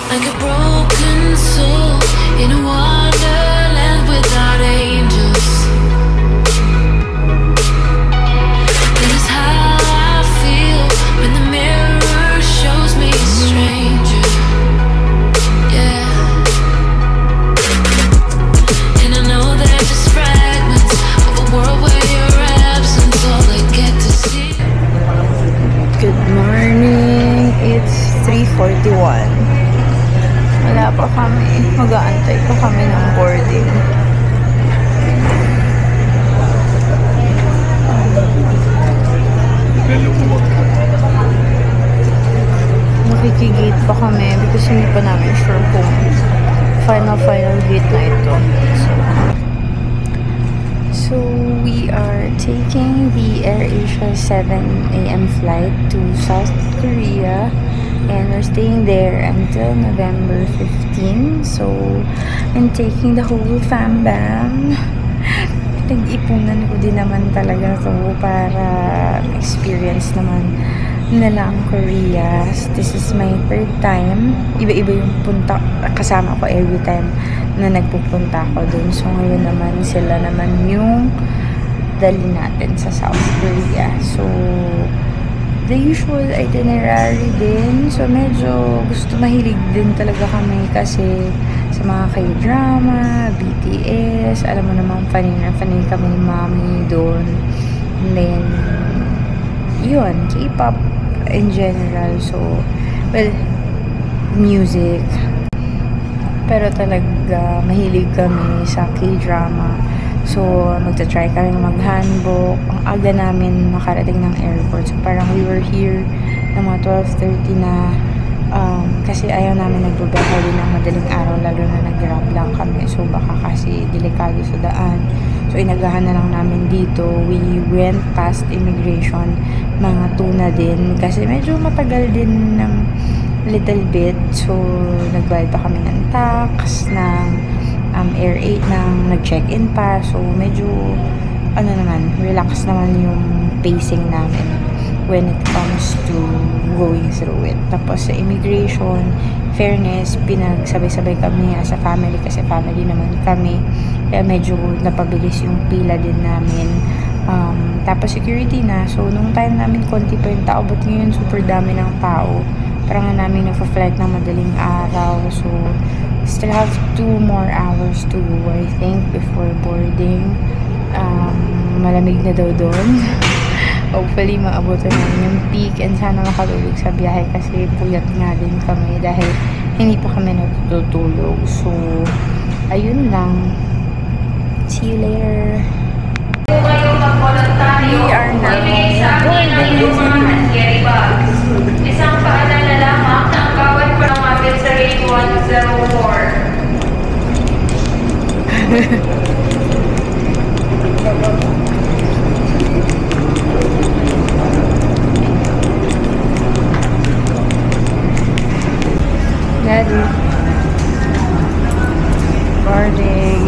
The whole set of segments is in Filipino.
like a broken soul in a wonderland without angels. That is how I feel when the mirror shows me a stranger. Yeah. And I know they're just fragments of a world where your absence all I get to see. Good morning. It's 3:41. Wala pa kami. Mag-aantay pa kami ng boarding. Nakikigate pa kami because hindi pa namin sure kung final gate na ito. So we are taking the AirAsia 7 AM flight to South Korea. And we're staying there until November 15. So, I'm taking the whole fam bam. Nag-ipunan ko din naman talaga to para experience naman nila ang Korea. This is my third time. Iba-iba yung punta. Kasama ko every time na nagpupunta ako dun. So, ngayon naman sila naman yung dali natin sa South Korea. So, the usual itinerary din. So, medyo mahilig din talaga kami kasi sa mga K-drama, BTS, alam mo namang fanay kami ni Mami doon. And then, yun, K-pop in general. So, well, music. Pero talaga, mahilig kami sa K-drama. So, magta-try kami mag-handbook. Ang aga namin nakarating ng airport. So, parang we were here ng mga 12:30 na kasi ayaw namin nagbabaka din ng madaling araw, lalo na nag-grab lang kami. So, baka kasi delikado sa daan. So, inagahan na lang namin dito. We went past immigration, mga 2 na din. Kasi medyo matagal din ng little bit. So, nagbayad pa kami ng tax, ng Air 8 nang nag-check-in pa. So, medyo, relax naman yung pacing namin when it comes to going through it. Tapos, sa immigration, fairness, pinagsabay-sabay kami as a family kasi family naman kami. Kaya medyo napabilis yung pila din namin. Tapos, security na. So, nung time namin, konti pa yung tao. But ngayon, super dami ng tao. Parang namin nagpa-flight ng madaling araw. So, still have 2 more hours to go, I think, before boarding. Malamig na daw doon. Hopefully, maabutan namin yung peak and sana makatulog sa biyahe kasi puyat nga din kami dahil hindi pa kami natutulog. So, ayun lang. See you later. We are now boarding. Isang paalala lamang na ang bawat pangapit sa gate 104. Daddy. Boarding.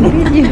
Video.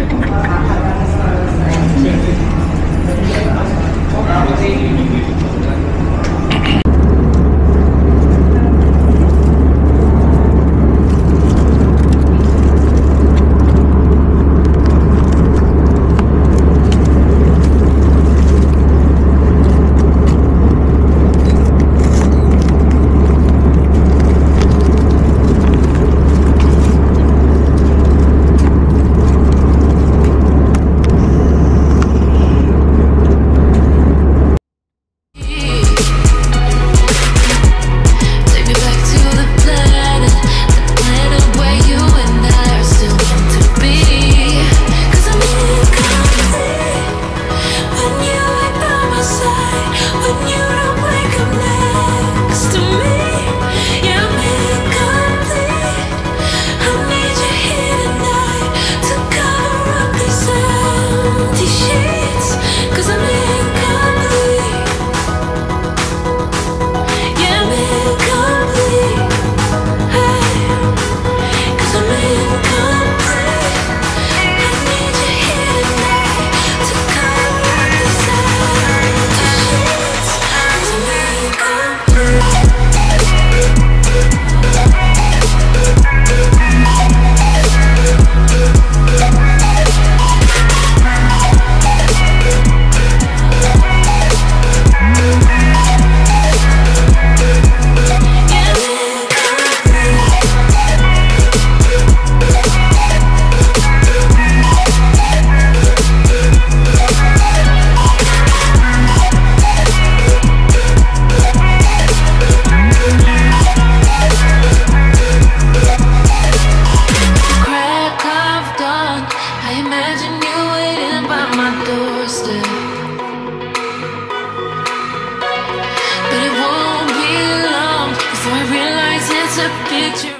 picture.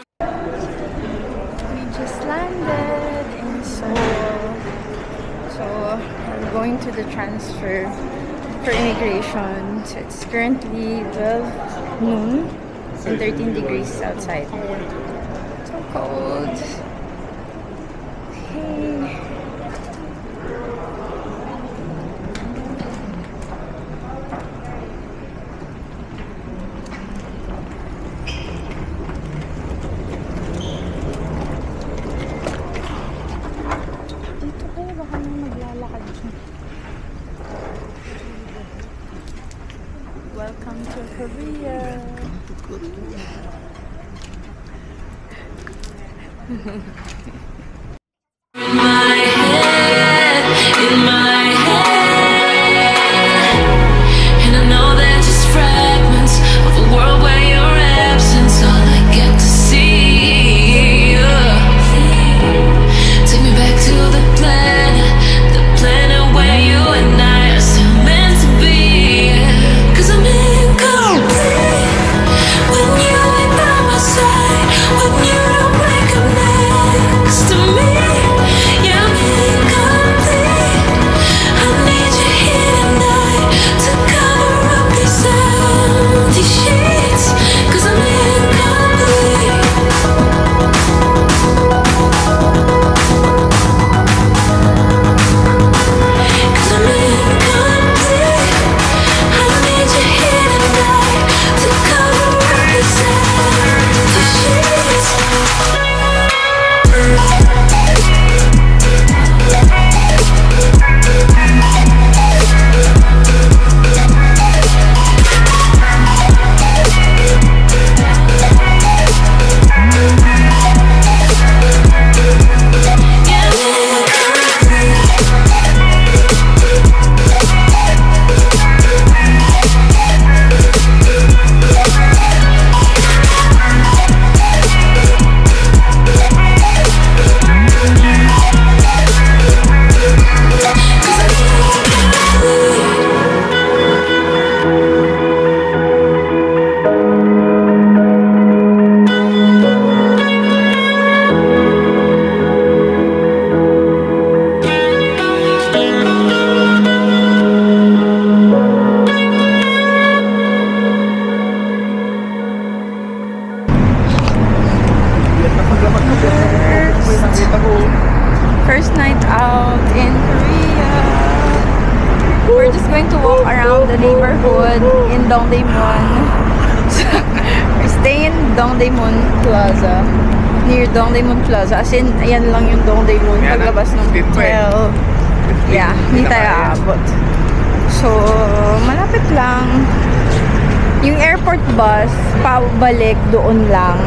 We just landed in Seoul. So we're going to the transfer for immigration. So it's currently 12 noon and 13 degrees outside. So cold. Okay. Welcome to Korea. In my head, and I know they're just fragments of a world where your absence all I get to see. Take me back to the planet where you and I are still meant to be. 'Cause I'm incomplete when you ain't by my side, when you don't wake up next to me. Yeah, I'm incomplete. I need you here tonight to cover up these empty sheets. 'Cause I'm incomplete. 'Cause I'm incomplete. I need you here tonight to cover up these empty sheets. First night out in Korea. We're just going to walk around the neighborhood in Dongdaemun. We're staying in Dongdaemun Plaza. Near Dongdaemun Plaza. As in, ayan lang yung Dongdaemun. Paglabas ng hotel. Yeah, hindi tayo aabot. So, malapit lang. Yung airport bus, pabalik doon lang.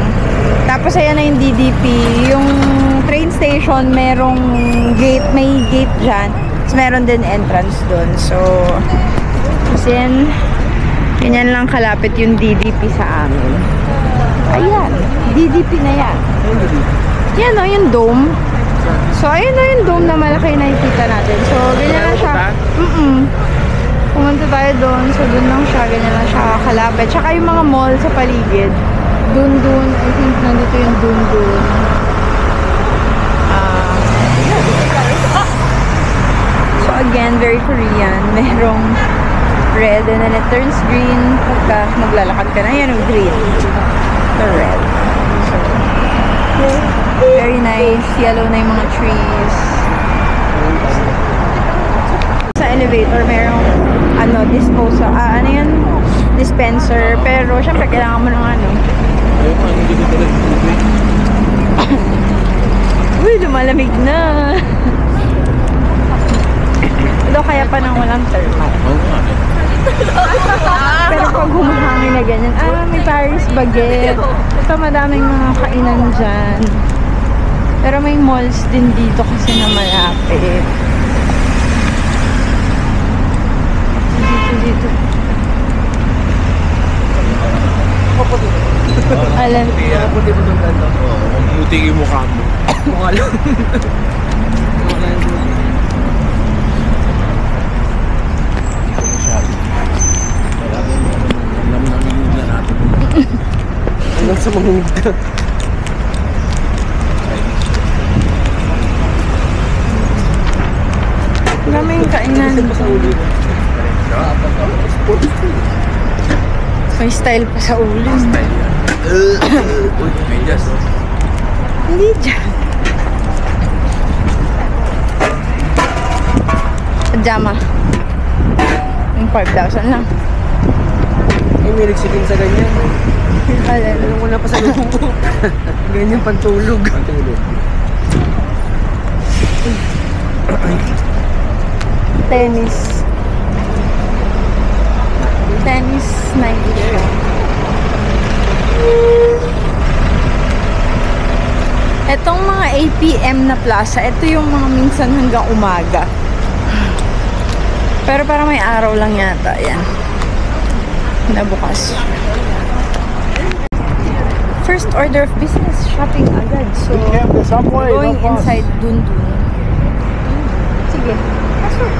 Tapos ayan na yung DDP. Yung train station, merong gate, may gate dyan. Tapos meron din entrance doon. So, kasi ganyan lang kalapit yung DDP sa amin. Ayan, DDP na yan. Yan o, yung dome. So, ayun na yung dome na malaki na nakikita natin. So, ganyan lang siya. Pumunta tayo doon. So, doon lang siya. Ganyan lang siya kalapit. Tsaka yung mga mall sa paligid. Dun. I think nandito yung dun. So, again, very Korean. Merong red and then it turns green. Pagka maglalakad ka na, yan yung green. The red. So, very nice. Yellow na yung mga trees. Sa elevator, merong dispenser. Pero, syempre, kailangan mo ng uy, lumalamig na. Ito kaya pa nang walang thermal. Pero pag humahangin na ganyan, may Paris baguette. Ito, madaming mga kainan dyan. Pero may malls din dito kasi na malapit. Dito. Alam ko. Puti mo doon ano? Oo, puti yung mukha mo. Mukha lang. Alam namin na natin. Hanggang sa mamungod ka. Kainan. May style pa sa ulo. Medyas. Hindi dyan. Pajama. Yung 5,000 lang. Eh, may nagsigin sa ganyan. Alam mo na pa sa lubong ko. Ganyan pantulog. Tennis night show. Etong mga 8 PM na plaza, ito yung mga minsan hanggang umaga. Pero parang may araw lang yata. Yan. Nabukas. First order of business, shopping agad. So, going inside dun. Sige. Pasok.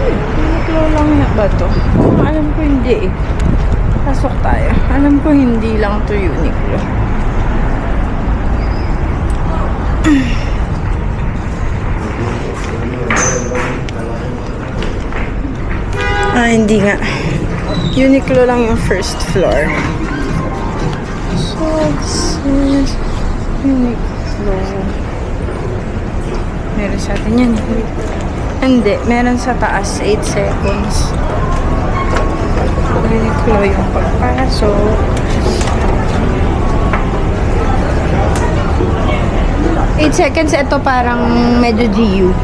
Uniqlo lang nga ba to? Alam ko hindi eh. Pasok tayo. Alam ko hindi lang to Uniqlo. Hindi nga. Uniqlo lang yung first floor. So, this is Uniqlo. Meron sa atin yan. Hindi. Meron sa taas. 8 seconds. Uniqlo yung pagpasok. 8 seconds. Ito parang medyo GU.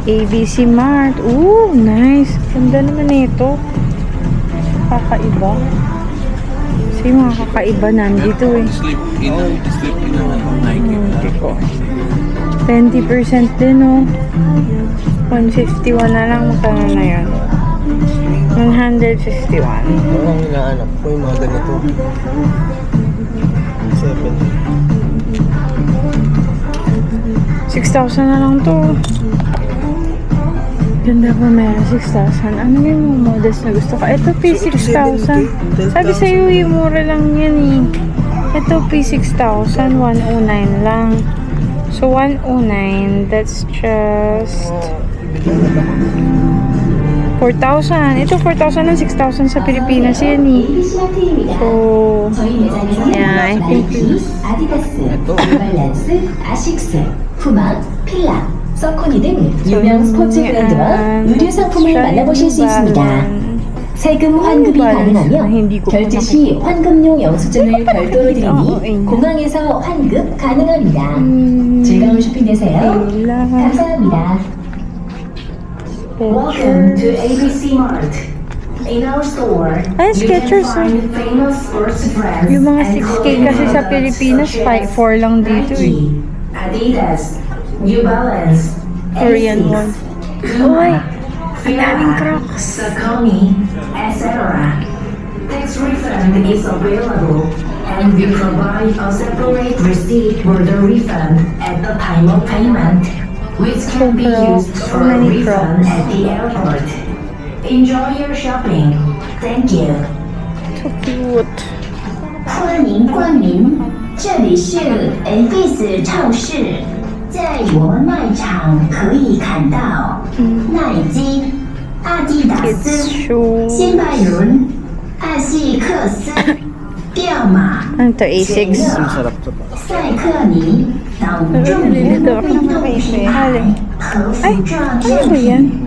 ABC Mart. Ooh, nice. Ganda naman ito. Kakaiba. Kasi yung mga kakaiba nandito eh. Sleep in naman. Nike. 20% din oh. 151 na lang. Magkano na yun? 151. Ang hinahanap ko yung mga ganito. 6,000 na lang to. Ganda pa meron 6,000. Ano yung models na gusto ko? Ito P6,000. Sabi sa'yo yung mura lang yan eh. Ito P6,000. 109 lang. So 109. That's just 4,000. Ito 4,000 and 6,000 sa Pilipinas yan eh. So yeah, I think 아식스, 푸마, 필라, 서코니 등 유명 스포츠 브랜드와 의류 상품을 만나보실 수 있습니다. 세금 환급이 가능하며 결제 시 환급용 영수증을 별도로 드리니 공항에서 환급 가능합니다. 즐거운 쇼핑 되세요. 감사합니다. Welcome to ABC Mart. In our store, you can find famous sports brands yung mga and 6K clothing kasi sa products Pilipinas, such as 4 lang dito eh. Nike, Adidas, New Balance, Korean one. Uy, ang daming Crocs. Saucony, etc. Tax refund is available, and we provide a separate receipt for the refund at the time of payment, which can be used for a refund at the airport. Enjoy your shopping. Thank you. So cute. 欢迎光临，这里是 ABC 超市。在我们卖场可以看到耐基、阿迪达 Kids 斯、 shoes. 新拜伦、艾希克斯、吊马、 Ano to? A6. 赛克尼等著名的运动品牌和服装 Ano ba 商 yan? 品。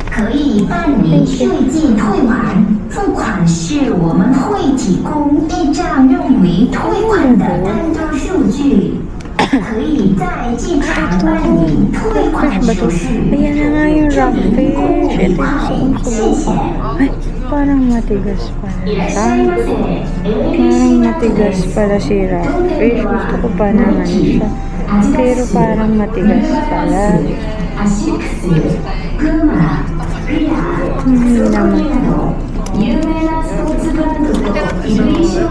可以办理税金退款，付款是我们会提供一张用于退款的单张数据，可以在机场办理退款手续。 Ayan na nga yung rockfish. Ito yung gusto kong subukan. Ay, parang matigas pala. Parang matigas pala si rockfish. Gusto ko pa naman siya. Pero parang matigas pala. Hindi naman.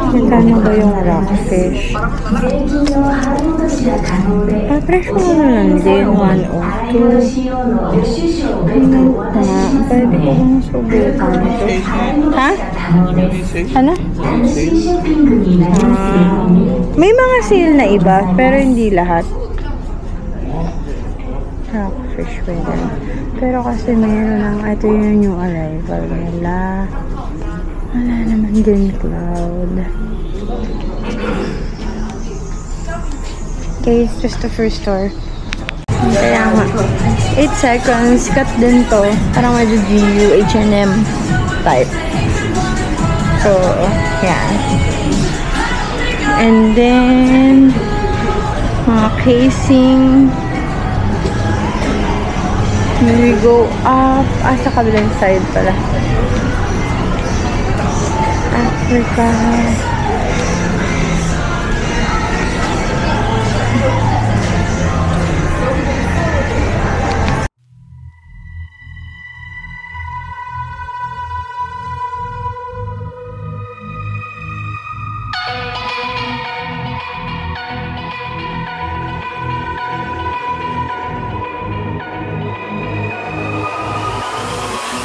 Magkano ba yung rockfish? Presyo mo na lang din, 102. Pwede ko bang subukan ito? Ha? Ano? May mga sale na iba, pero hindi lahat. rockfish pwede. Pero kasi meron ng, ito yung new arrival nila. Wala naman green cloud. Okay, it's just the first store. Kaya nga. 8 seconds. Cut din to. Parang medyo GU, H&M type. So, yeah. And then, mga casing. Then we go up. Sa kabilang side pala. Africa.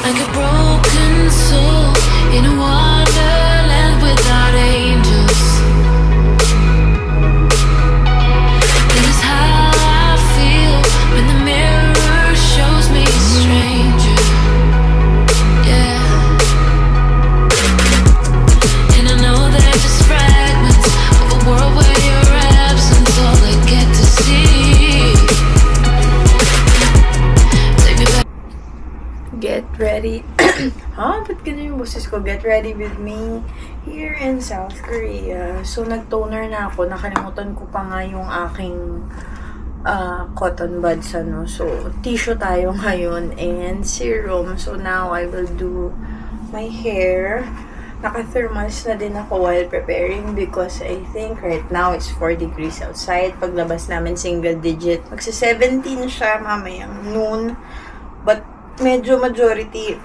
Like a broken soul in a wonderland without angels. That is how I feel when the mirror shows me a stranger. Yeah. And I know they're just fragments of a world where your absence all I get to see. Take me back. Get ready. Ba't ganun yung boses ko? Get ready with me here in South Korea. So, nag-toner na ako. Nakalimutan ko pa nga yung aking cotton buds, ano. So, tissue tayo ngayon and serum. So, now I will do my hair. Naka-thermals na din ako while preparing because I think right now it's 4 degrees outside. Paglabas namin single digit. Magsa-17 siya mamayang noon. But, medyo majority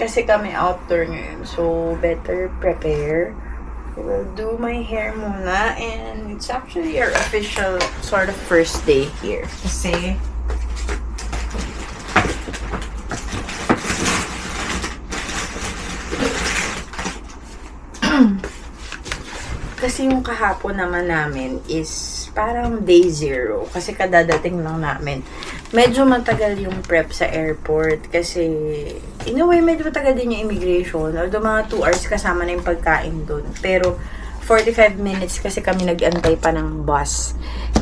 kasi kami outdoor ngayon. So, better prepare. I will do my hair muna and it's actually our official sort of first day here. Kasi kasi yung kahapon naman namin is parang day 0 kasi kadadating lang namin. Medyo matagal yung prep sa airport kasi in a way medyo matagal din yung immigration. Although mga 2 hours kasama na yung pagkain dun. Pero 45 minutes kasi kami nag-antay pa ng bus.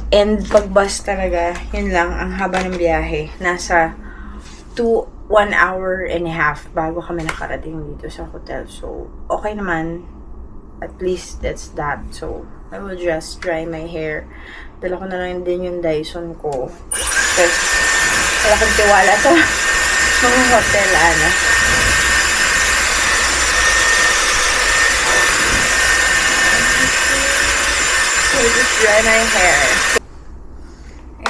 And pag bus talaga, yun lang, ang haba ng biyahe. Nasa 1 hour and a half bago kami nakarating dito sa hotel. So, okay naman. At least that's that. So, I will just dry my hair. Dala ko na lang din yung Dyson ko. Kasi wala kong tiwala sa mga hotel, ano. So, just dry my hair.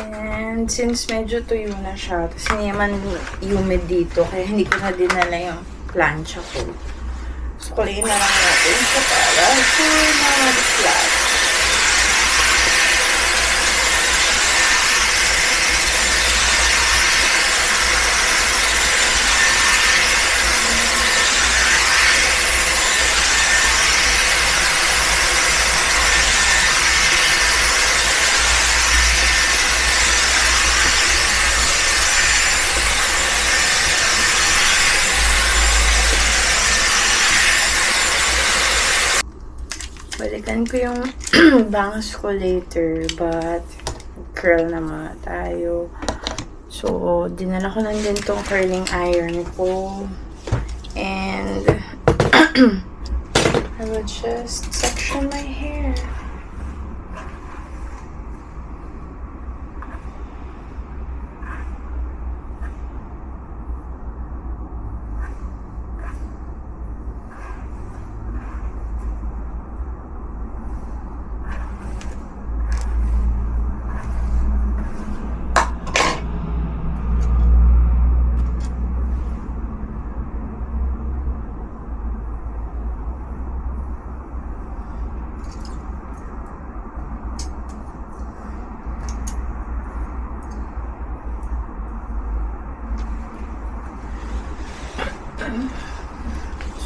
And since medyo tuyo na siya, tapos hindi naman humid dito, kaya hindi ko na dinala yung plancha ko. So, kuliin na lang natin sa para so, na-flat. Balikan ko yung bangs ko later, but curl na muna tayo. So, dinala ko lang din tong curling iron ko. And, I will just section my hair.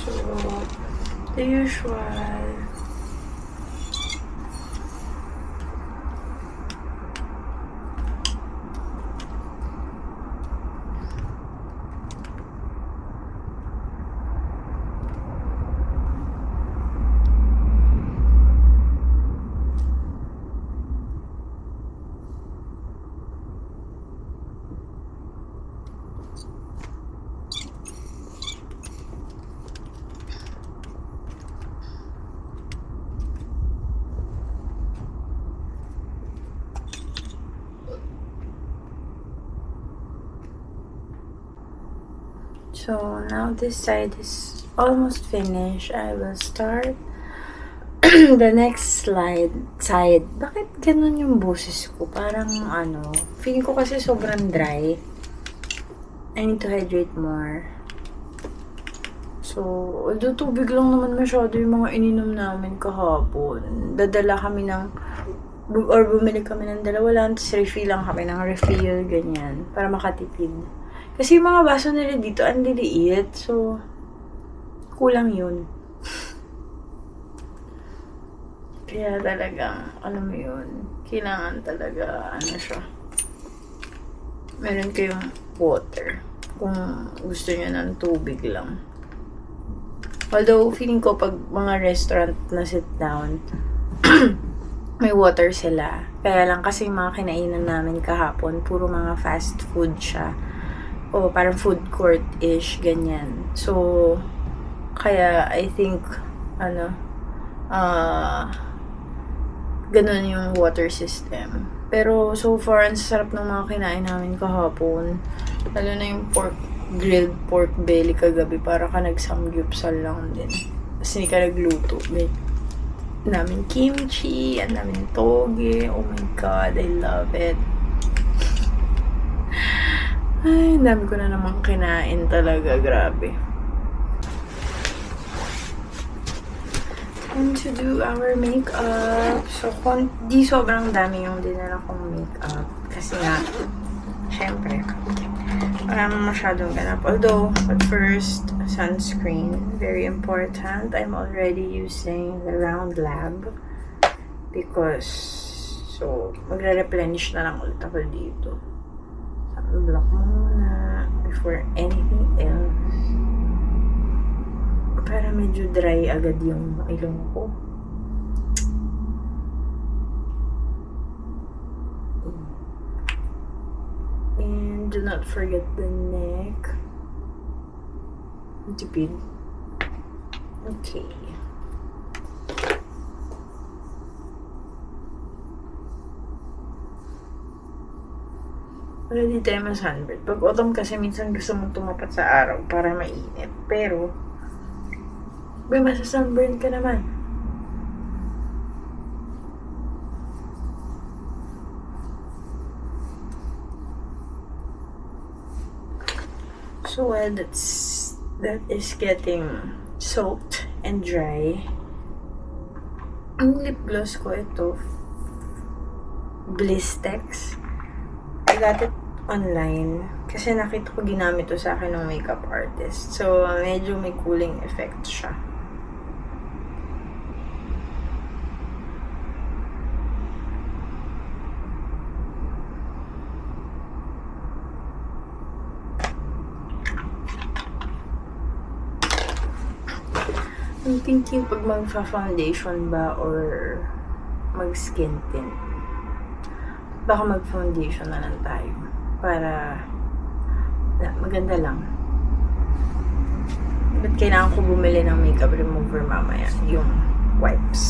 So, the usual. So now this side is almost finished. I will start the next side. Bakit ganun yung boses ko? Parang feeling ko kasi sobrang dry. I need to hydrate more. So, although tubig lang naman masyado yung mga ininom namin kahapon. Dadala kami bumili kami ng dalawa lang, tapos refill lang kami ng refill, ganyan, para makatipid. Kasi yung mga baso nila dito, ang liliit, so, kulang yun. Kaya talagang, alam mo yun, kailangan talaga, siya, meron kayong water, kung gusto nyo ng tubig lang. Although, feeling ko, pag mga restaurant na sit down, may water sila. Kaya lang kasi mga kinainan namin kahapon, puro mga fast food siya. O parang food court-ish, ganyan. So, kaya I think, ganun yung water system. Pero so far, ang sarap ng mga kinain namin kahapon. Lalo na yung grilled pork belly kagabi, para ka nagsamgyupsal lang din. Kasi hindi ka nagluto. Namin kimchi, and namin toge. Oh my god, I love it. Ay, dami ko na naman kinain talaga, grabe. Time to do our makeup. So, di sobrang dami yung dinala kong makeup. Kasi nga, syempre, walang masyadong ganap. Although, at first, sunscreen, very important. I'm already using the Round Lab because, so, magre-replenish na lang ulit ako dito. Sunblock muna before anything else. Para medyo dry agad yung ilong ko. And do not forget the neck. Tipid. Okay. Wala di tayo ma-sunburn. Pag autumn kasi minsan gusto mong tumapat sa araw para mainit. Pero, masa-sunburn ka naman. So while that is getting soaked and dry, ang lip gloss ko ito, Blistex. I got it online kasi nakita ko ginamit to sa akin ng makeup artist. So medyo may cooling effect siya. I'm thinking pag magfa-foundation ba or mag-skin tint. Baka mag-foundation na lang tayo. Para maganda lang. Ba't kailangan ko bumili ng makeup remover mamaya? Yung wipes.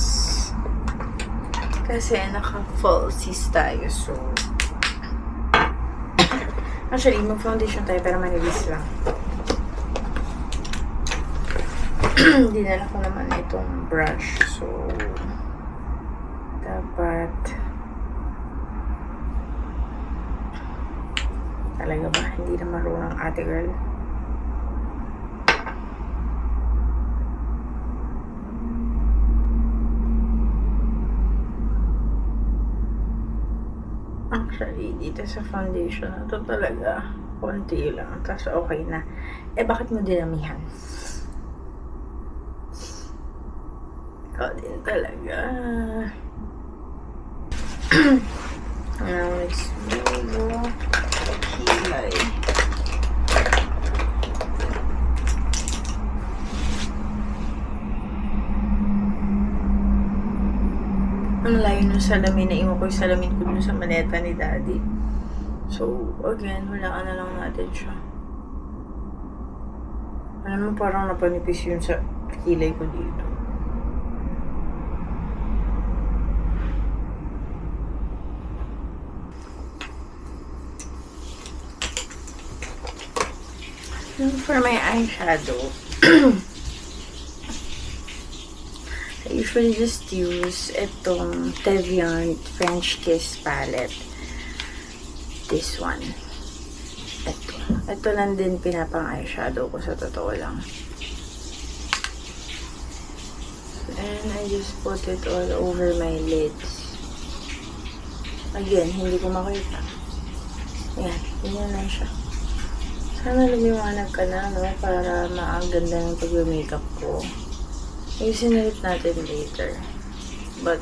Kasi naka-falsies tayo. So, actually, mag-foundation tayo pero manilis lang. Dinala ko naman itong brush. So, dapat talaga ba? Hindi na marunong ate girl. Actually, dito sa foundation na to talaga konti lang. Tapos okay na. Eh, bakit mo dinamihan? Ikaw din talaga. Now, let's move kilay. Ang layo ng salamin. Naiwan ko yung salamin ko dun sa maleta ni Daddy. So, again, wala na lang natin siya. Alam mo, parang napanipis yun sa kilay ko dito. For my eyeshadow, I usually just use itong Teviant French Kiss palette. This one. Ito lang din pinapang eyeshadow ko sa totoo lang. And I just put it all over my lids. Again, hindi ko makita. Yan, ganyan lang siya. Sana lumiwanag ka na, no? Para maaganda yung pag-makeup ko. Ayusin ulit natin later. But,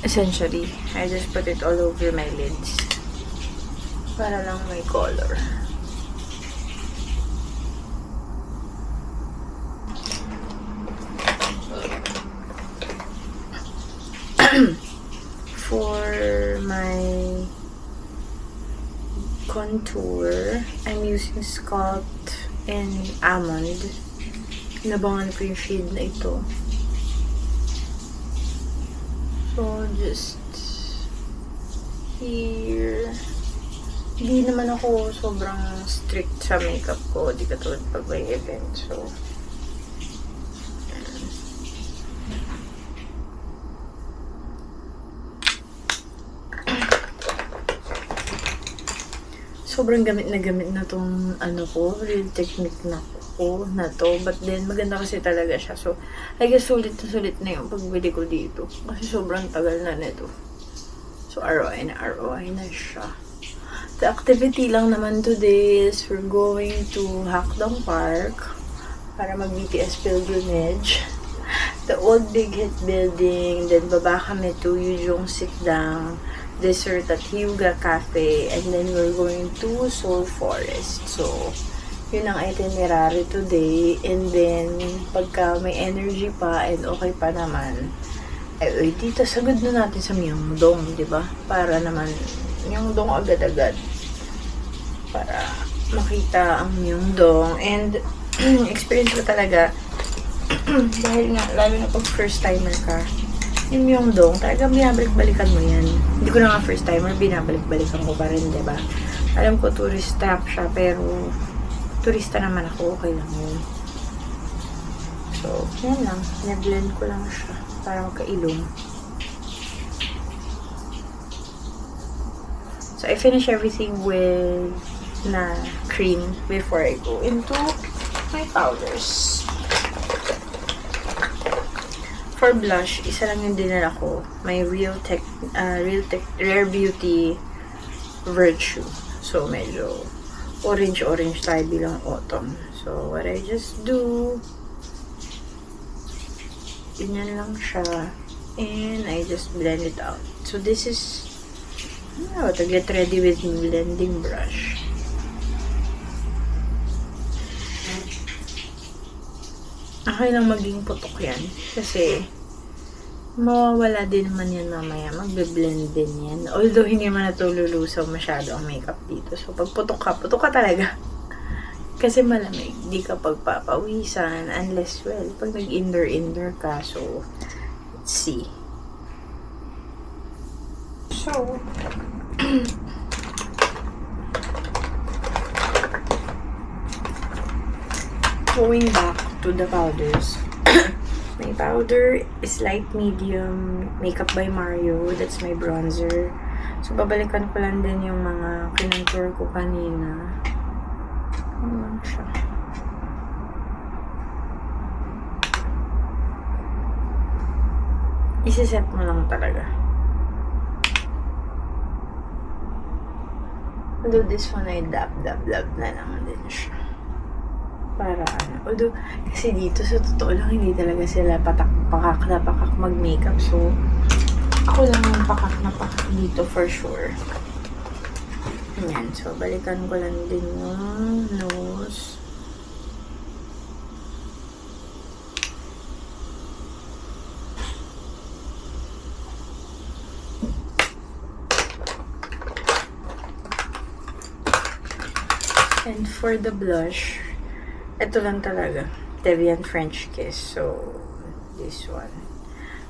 essentially, I just put it all over my lids. Para lang may color. For my contour, I'm using Sculpt and Almond. Nabangan ko yung shade na ito. So, just here. Hindi naman ako sobrang strict sa makeup ko. Di katulad pag may event. So, sobrang gamit na tong ano ko, Real Technique na ko na to. But then, maganda kasi talaga siya. So, I guess sulit na yung pagbili ko dito. Kasi sobrang tagal na nito. So, ROI na siya. The activity lang naman today is we're going to Hakdong Park para mag-BTS pilgrimage. The old Big Hit building. Then, baba kami to Yujong Sit-Down. Dessert at Hyuga Cafe, and then we're going to Seoul Forest. So, yun ang itinerary today. And then, pagka may energy pa and okay pa naman, ay dito, sagad na natin sa Myeongdong, di ba? Para naman, Myeongdong agad-agad. Para makita ang Myeongdong. And, experience ko talaga, dahil nga, lalo na pag first timer ka, yung Myeongdong, talagang binabalik-balikan mo yan. Hindi ko na nga first timer, binabalik-balikan ko pa rin, diba? Alam ko, tourist trap siya, pero turista naman ako, okay lang yun. So, yan lang. Neblend ko lang siya para magkailong. So, I finish everything with na cream before I go into my powders. For blush, isa lang yung dinala ko. May Real Rare Beauty Virtue. So, medyo orange tayo bilang autumn. So, what I just do, ganyan lang siya. And I just blend it out. So, this is to get ready with blending brush. Okay lang maging putok yan. Kasi, mawawala din naman yan mamaya. Magbe-blend din yan. Although, hindi naman natululusaw masyado ang makeup dito. So, pag putok ka talaga. Kasi malamig. Di ka pagpapawisan. Unless, well, pag nag-indoor ka. So, let's see. So, going back to the powders. My powder is light medium Makeup by Mario. That's my bronzer. So, babalikan ko lang din yung mga kinontour ko kanina. Ano lang siya. Isiset mo lang talaga. Although this one ay dab na lang din siya. Para ano. Although, kasi dito sa totoo lang, hindi talaga sila pakak mag-makeup. So, ako lang yung pakak dito for sure. Ayan. So, balikan ko lang din yung nose. And for the blush, ito lang talaga. Teviant French Kiss. So, this one.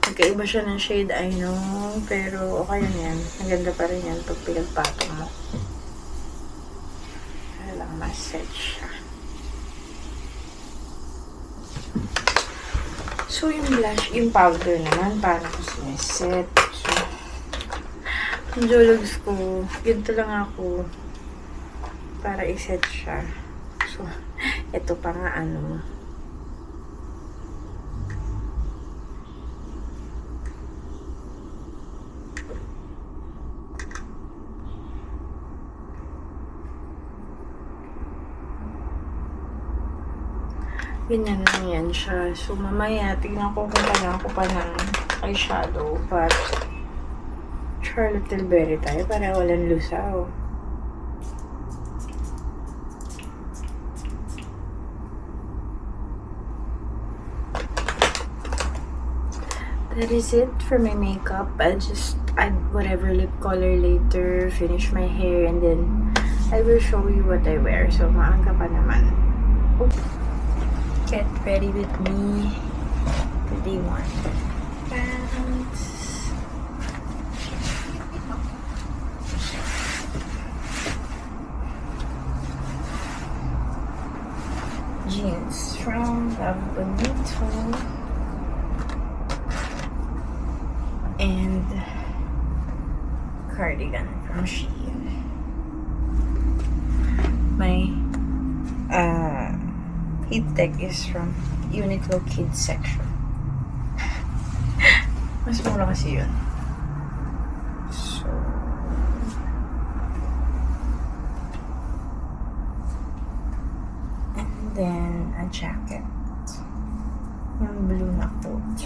Magkaiba siya ng shade, I know. Pero, okay yan. Maganda pa rin yan pag pinagpatong mo. Kaya lang maset siya. So, yung blush, yung powder naman, paano ko sineset. So, yung jologs ko, ganito lang ako para iset siya. So, ito pa nga ano. Ganyan lang yan siya. So, mamaya, tignan ko kung kailangan ko pa ng eyeshadow. But, Charlotte Tilbury tayo para walang lusaw. That is it for my makeup. I'll just add whatever lip color later, finish my hair, and then I will show you what I wear. So, maaga pa naman. Oh. Get ready with me for day 1. Pants. Jeans from Love Bonito. And cardigan from Shein. My heat tech is from Uniqlo Kids section. Mas mura kasi yun. So, and then a jacket. Yung blue na coat.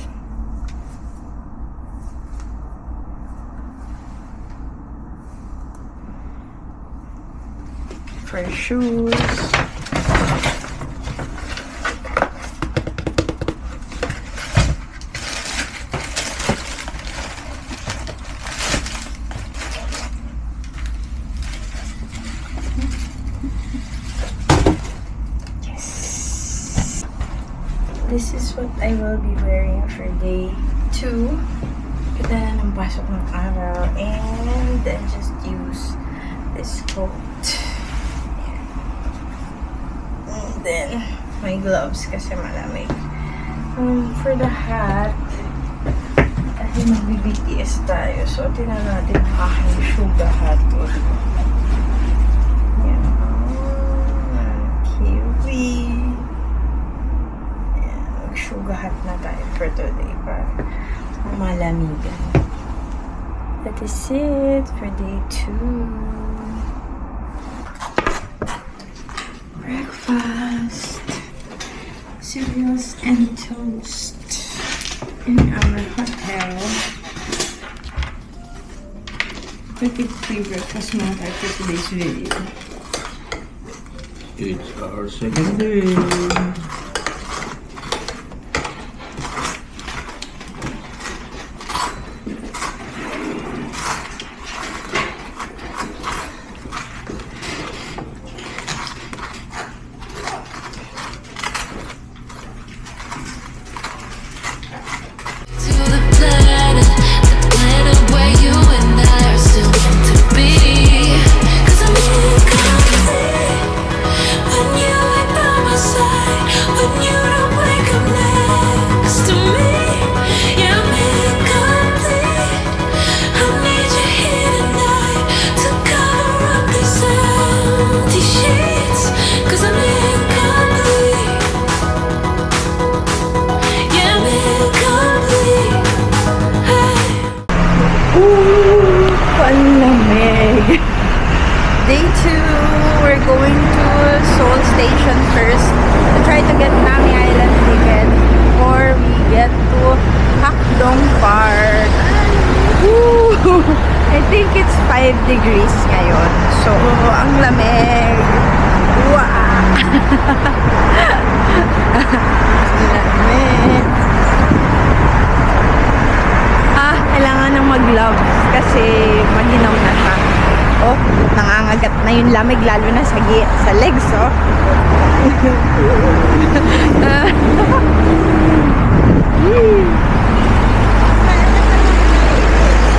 For shoes. This is what I will be wearing for day 2. Ganda na ng pasok ng araw. And then just use this coat. And then my gloves kasi malamig. For the hat, kasi mag-BTS tayo. So, tinan natin ang aking sugar hat. Yan. Kiwi. Sugar hat na tayo for today para malamigan. That is it for day 2. Breakfast. Cereals and toast in our hotel. Quick free breakfast muna tayo for today's video. It's our second day. Day 2, we're going to Seoul Station first to try to get Nami Island ticket before we get to Hakdong Park. Woo! I think it's 5 degrees ngayon. So, ang lamig. Wow! Lamig. Kailangan nang mag-gloves kasi maginaw na siya. Oh, nangangagat na yung lamig lalo na sa legs, oh.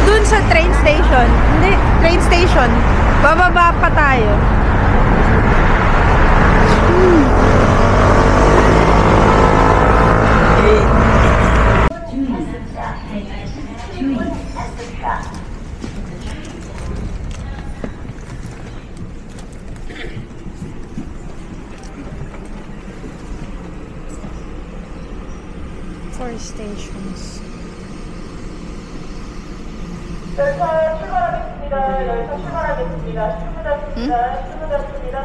Dun sa train station. Hindi, train station. Bababa pa tayo. 4 stations. 열차 출발하겠습니다. 열차 출발하겠습니다. 출구 잡습니다. 출구 잡습니다.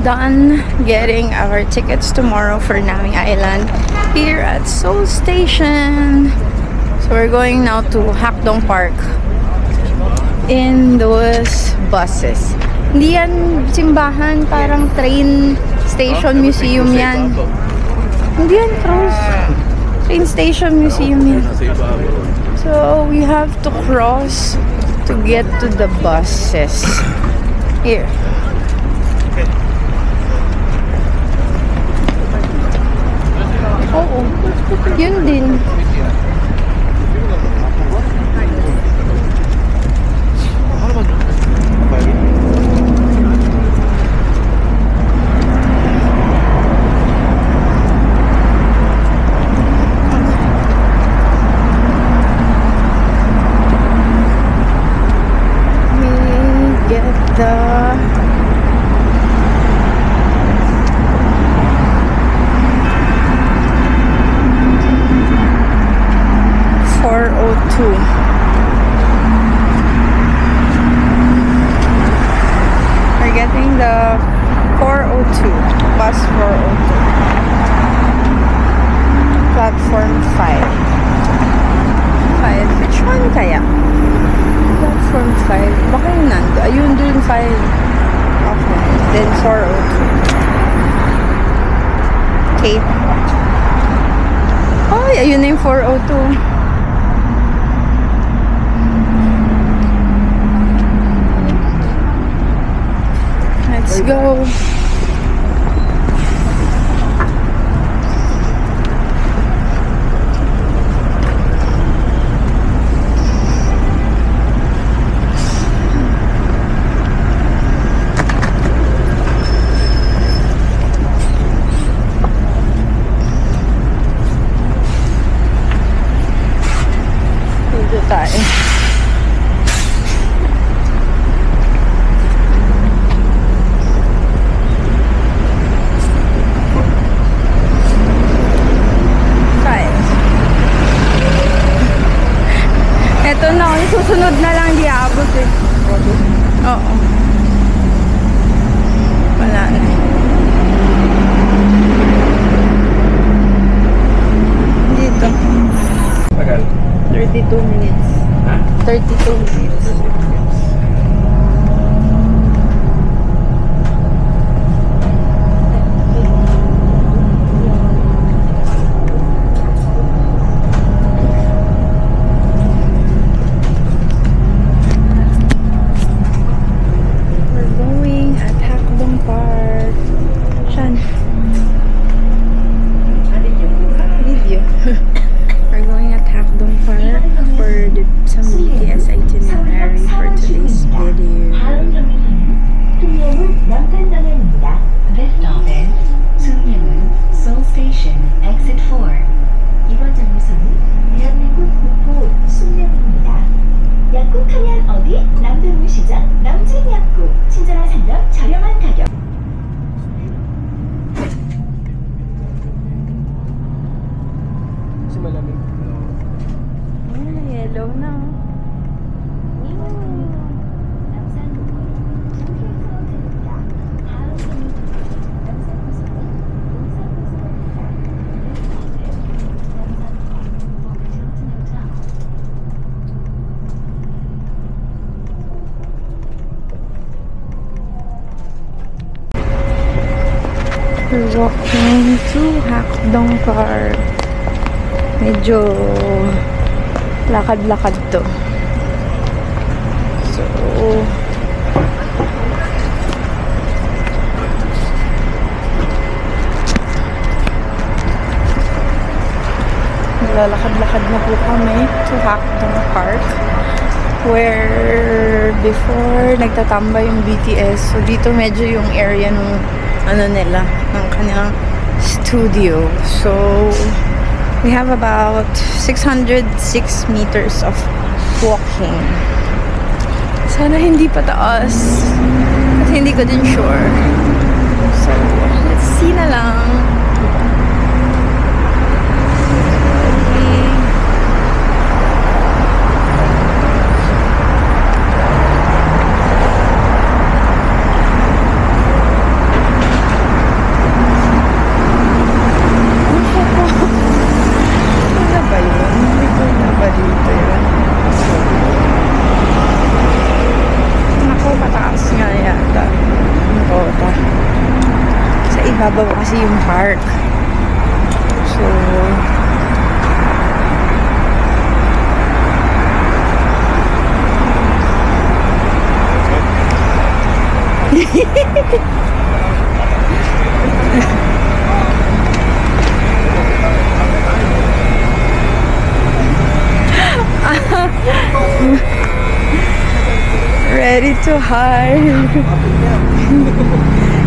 Done getting our tickets tomorrow for Nami Island here at Seoul Station. So we're going now to Hakdong Park in those buses. Hindi yan simbahan, parang train station museum yan. Hindi yan cruise. Train station museum yan. So we have to cross to get to the buses. Here. Oo. Yun din. We get the 402. We're getting the 402, bus 402. Platform 5. Which one kaya? Platform 5. Baka yun nando. Ayun dun 5. Okay. Then 402. Okay. Ay, ayun na yung 402. Let's go. Dito tayo. Ito na, yung susunod na lang di abot eh. Oo. Wala na. Dito. Tagal. 32 minutes. Ha? 32 minutes. We're going at Hakdong Park for some BTS itinerary for today's video. 승려문 남탄방향입니다. This stop is 승려문 Seoul Station, Exit 4. 이번 정류소는 대한민국 국보 숭례문입니다. 약국하면 어디? 남대문시장 남진약국. 친절한 상담, 저렴한 가격. Kasi malamig. Yellow na. We're walking to Hakdong Park. Medyo lakad-lakad to. So, lalakad-lakad na po kami to Hakdong Park where before nagtatambay yung BTS. So dito medyo yung area nung ano nila, ng kanilang studio. So we have about 606 meters of walking. Sana hindi pataas. Kasi hindi ko din sure. So let's see na lang. Babaw kasi yung park. So ready to hide.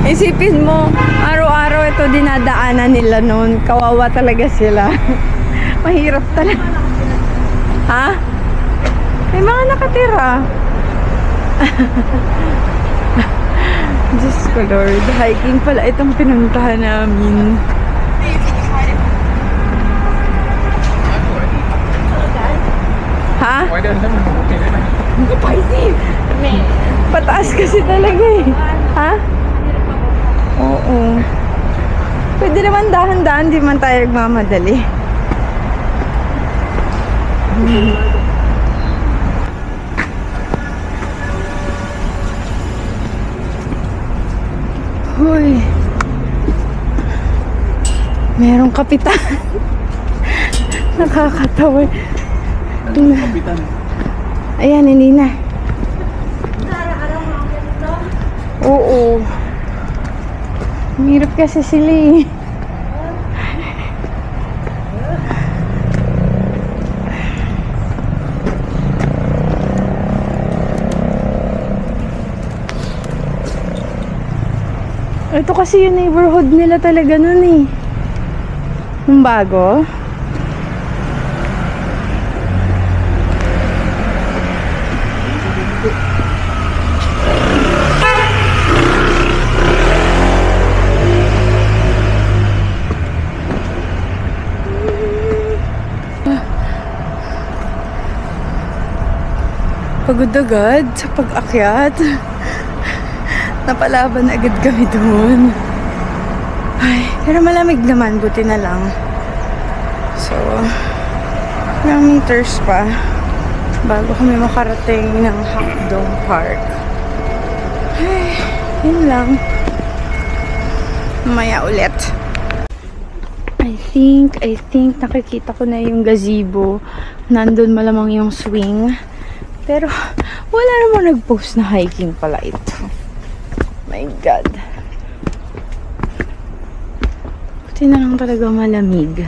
Isipin mo, araw-araw ito dinadaanan nila noon. Kawawa talaga sila. Mahirap talaga. Ha? May mga nakatira. Diyos ko Lord, hiking pala itong pinuntahan namin. Ha? Pataas kasi talaga eh. Ha? Oo. Pwede naman dahan-dahan, di man tayo nagmamadali. Hoy. Merong kapitan. Nakakatawa. Kapitan. Ayan, hindi na. Oo. Hirap kasi sila eh. Ito kasi yung neighborhood nila talaga nun eh. Yung bago. Pagod agad sa pag-akyat. Napalaban agad kami doon. Ay, pero malamig naman, buti na lang. So, ilang meters pa bago kami makarating ng Hakdong Park. Ay, yun lang. Mamaya ulit. I think nakikita ko na yung gazebo. Nandun malamang yung swing. Pero, wala namang nag-post na hiking pala ito. My God. Buti na lang talaga malamig.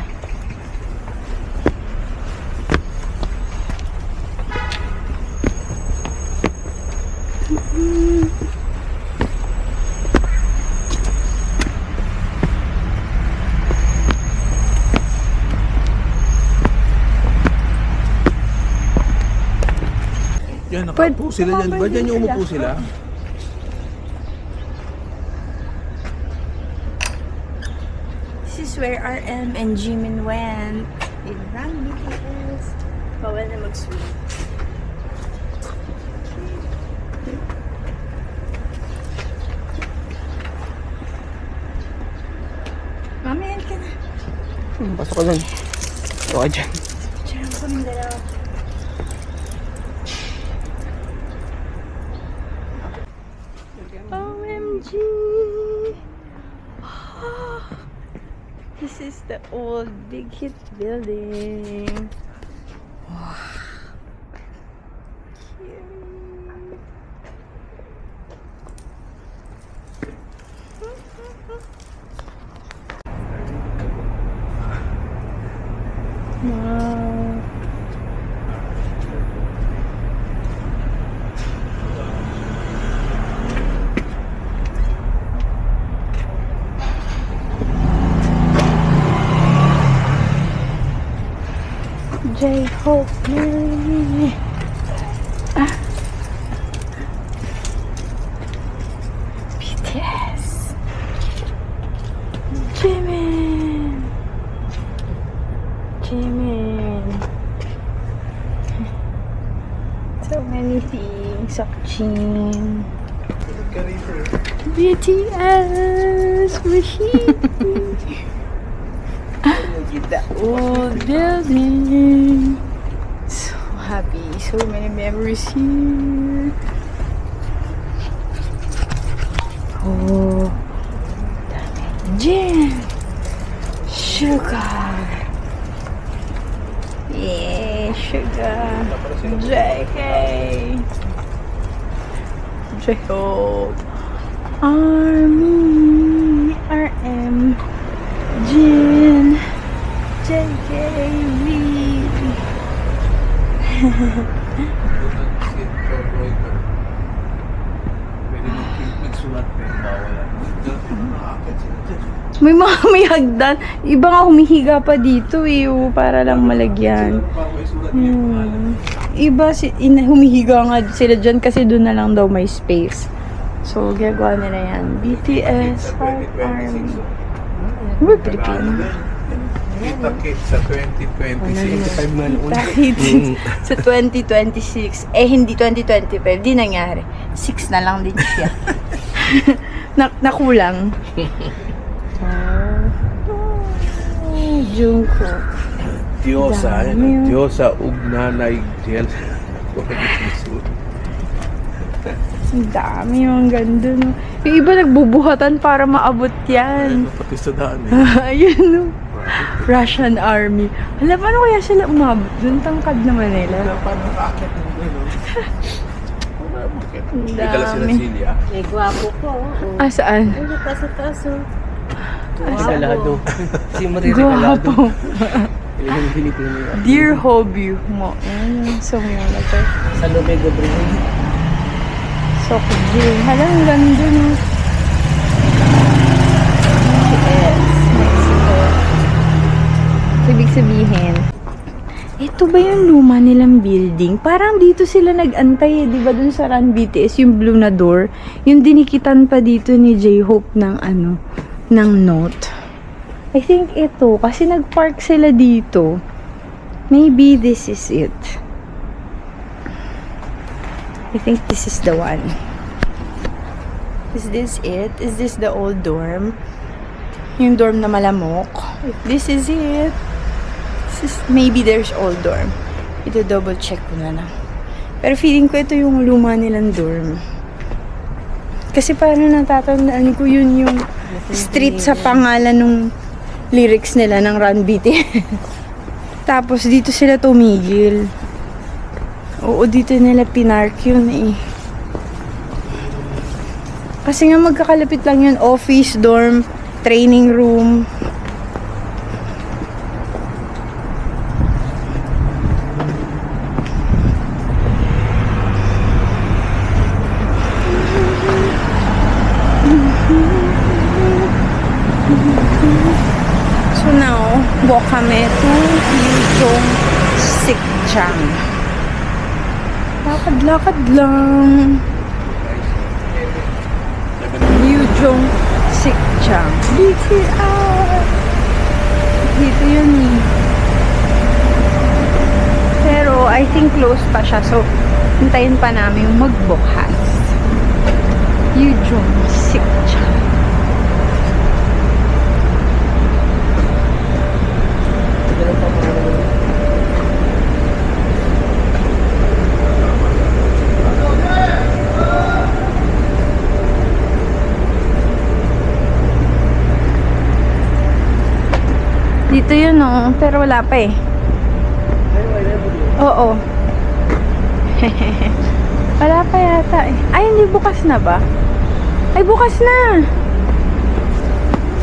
Yan, nakaupo sila dyan. Di ba dyan yung umupo sila? This is where RM and Jimin went. It ran BTS. Bawal na mag-swim. Mamaya ka na. Pasok ka dun. Pasok ka dyan. Diyan kami dalawa. OMG! This is the old Big Hit building. Wow. Wow. So many things. Sakchin. BTS machine. The old building. So happy. So many memories here. Oh, gin, sugar. Yeah, sugar. JK. J-Hope. Army. RM. Gin. JKV. May mga may hagdan. Iba nga humihiga pa dito eh, para lang malagyan. Iba humihiga nga sila dyan kasi doon na lang daw may space. So, gagawa nila yan. BTS, Heart Army. Uy, Pilipino. Kita-kit sa 2026. Sa 2026. Eh, hindi 2025. Di nangyari. 6 na lang din siya. Nakulang. Jungkook. Diyosa. Diyosa ugnanay gel. Ang dami yung ganda, no? Yung iba nagbubuhatan para maabot yan. Pati sa daan eh. Ayun, no? Russian Army. Hala, paano kaya sila umabot? Doon tangkad naman nila. Paano nakakit mo gano'n? Ang Ikala sila dami. Celia. Eh, gwapo po. Ah, saan? Ano pa sa taso? Regalado. Si Marie Regalado. Gwapo. Yung Pilipino niya. Dear hobby mo. Ayan, so mo na to. Sa Lomego Bridge. So, kujing. Hala, ang ganda, no? Yes, Mexico. Ibig sabihin, ito ba yung luma nilang building? Parang dito sila nag-antay, di ba dun sa Run BTS, yung blue na door, yung dinikitan pa dito ni J-Hope ng ng note. I think ito, kasi nag-park sila dito. Maybe this is it. I think this is the one. Is this it? Is this the old dorm? Yung dorm na malamok? If this is it, maybe there's old dorm. Ito double check ko na lang. Pero feeling ko ito yung luma nilang dorm. Kasi parang natatandaan ko yun yung street sa pangalan ng lyrics nila ng Run BTS. Tapos dito sila tumigil. Oo, dito nila pinark yun eh. Kasi nga magkakalapit lang yun. Office, dorm, training room. So now, walk kami to Yuzhong Sikchang. Lakad-lakad lang. Yuzhong Sikchang. BTS! Dito yun eh. Pero I think close pa siya. So, hintayin pa namin yung magbukas. Yuzhong Sikchang. Dito yun, oh. Pero wala pa eh. Oo. Wala pa yata eh. Ay, hindi bukas na ba? Ay, bukas na!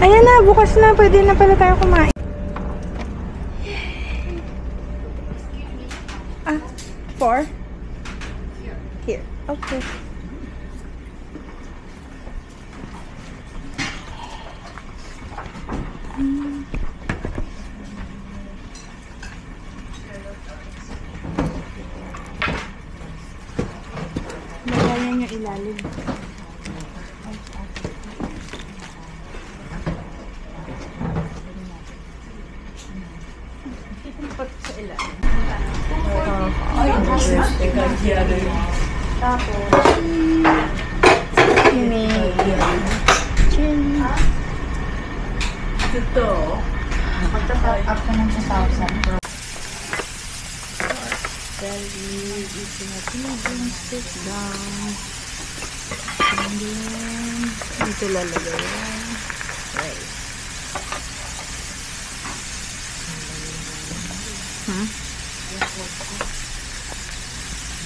Ayan na, bukas na. Pwede na pala tayo kumain. Ah, 4? Here. Okay. Magaling yung ilalim. Sa ilalim. Tapos, may chin. Ito. Magta-top up ka ng 2,000. Belly, eating a pinagong sit down. And then, dito lalagay yan. Rice.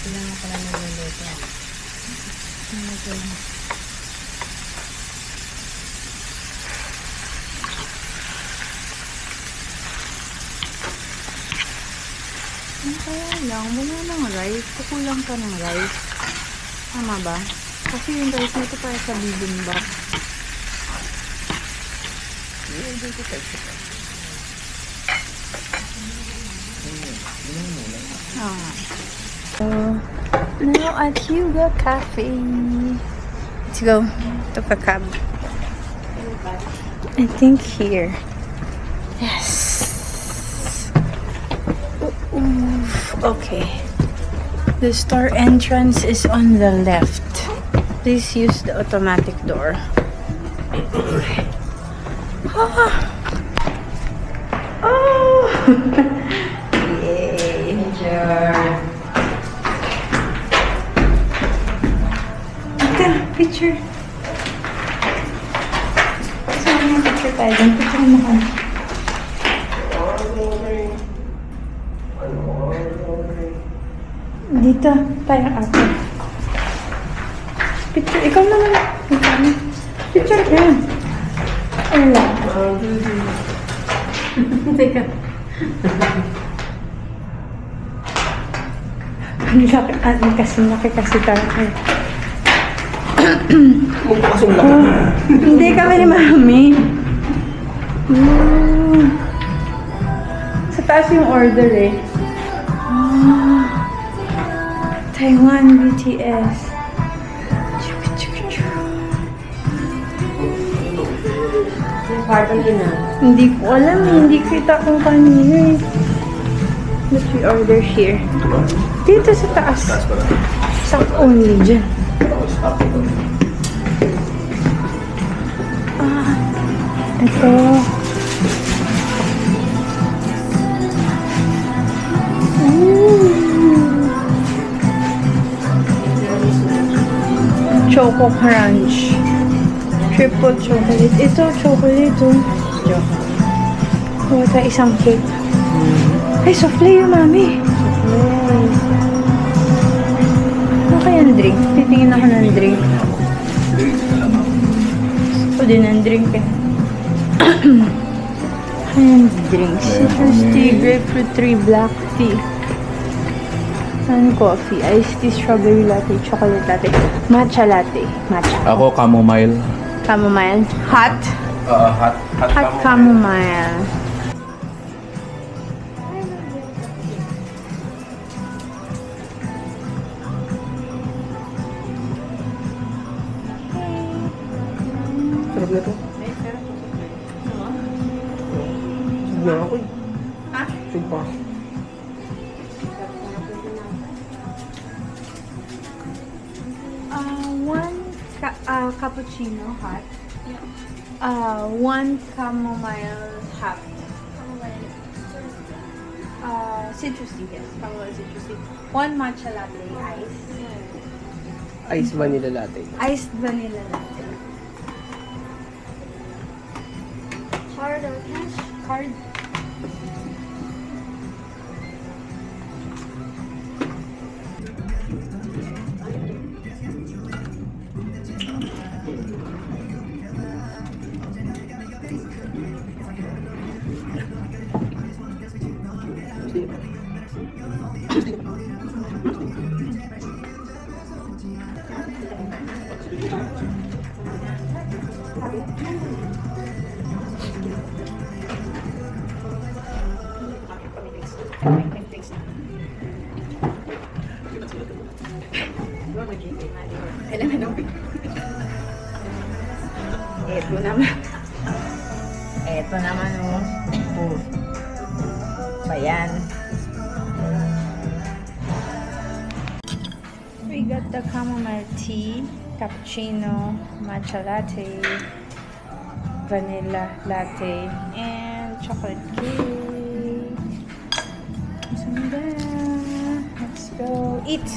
Kailangan pala naluluto. Kaya lang, wala ng rice. Kukulang pa ng rice. Tama ba? Kasi yung rice nito para sa bibimbap. Now at Hugo Cafe. Let's go. Took a cab. I think here. Yes. Okay. The store entrance is on the left. Please use the automatic door. Oh! Yay! Picture. Saan yung picture tayo? Picture mo ka. Dito, tayo ako. Picture, ikaw naman. Picture ka. Wala. Teka. Laki kasi tayo. Hindi kami ni Mami. Sa taas yung order eh. Taiwan BTS. Hindi ko alam eh. Hindi kita kung kanino eh. Let's re-order here. Dito sa taas. Stock only dyan. Ito. Choco Crunch. Triple chocolate. Ito, chocolate. Oh, ito isang cake. Ay, souffle yung Mami. Ano kaya ang drink? Titingin ako ng drink. O din ang drink eh. Ayan, drinks. Citrus tea, grapefruit tea, black tea. And coffee, iced tea, strawberry latte, chocolate latte, matcha latte. Matcha. Ako, chamomile. Chamomile. Hot. Hot chamomile. Sarap na to. Sug na ako eh. Ha? Sug pa. Cappuccino hot. One chamomile hot. Citrus tea, yes. Chamomile citrus tea. One matcha latte, ice. Ice vanilla latte. Iced vanilla latte. Card or cash? Card. Ito naman oh. Bayan. We got the chamomile tea, cappuccino, matcha latte, vanilla latte, and chocolate cake. Let's go eat.